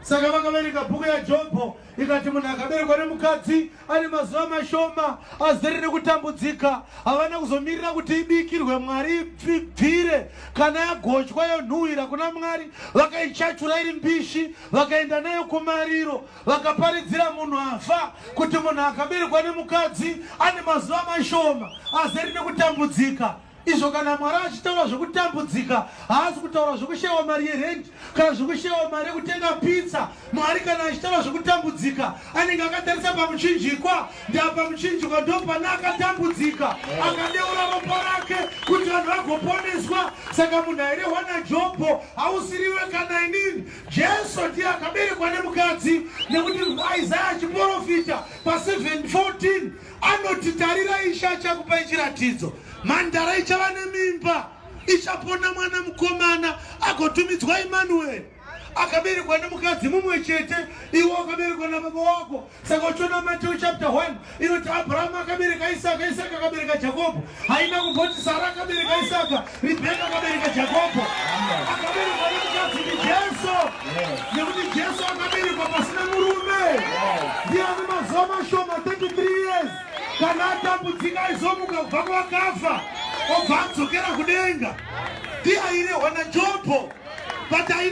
Saka vakaverenga bhuku yaJobho ikati munhu akaberekwa nemukadzi ane mazuva mashoma azere kutambudzika havana kuzomirira kuti ibikirwe Mwari ipfire kana yagochwa yonhuhwira kuna Mwari vakaichachura iri mbishi vakaenda nayo kumariro vakaparidzira munhu afa kuti munhu akaberekwa nemukadzi ane mazuva mashoma azere nekutambudzika. Izvo kana Mwari achitaura zvokutambudzika haasi kutaura zvokushayiwa mari yerent kana zvokushayiwa mari yekutenga pizza. Mwari kana achitaura zvokutambudzika anenge akatarisa pamuchinjikwa, pamuchinjikwa ndo pana akatambudzika akadeura ropa rake kuti vanhu vagoponeswa. Saka munhu airehwa naJobho hausiriwe kana inini. Jesu ndiye akaberekwa nemukadzi, nekuti Isaya achiprofita pa7:14 anoti tarira Ishe achakupai chiratidzo, mhandara ichava nemimba ichapona mwana mukomana agotumidzwa Emmanuel. Akaberekwa nemukadzi mumwe chete, iwe akaberekwa nababa wako. Saka uchiona Matthew chapter 1 inoti Abraham akabereka Isaka, Isaka akabereka Jacobo. Haina kumboti Sara akabereka Isaka, Rebeka akabereka Jacobo. Akaberekwa nemukadzi ni Jesu, nekuti Jesu akaberekwa pasina murume. Ndiye ane mazuva mashoma 33 years. Kana atambudzika aizomuka kubva kuvakafa obva adzokera kudenga. Ndiye airehwa naJobho.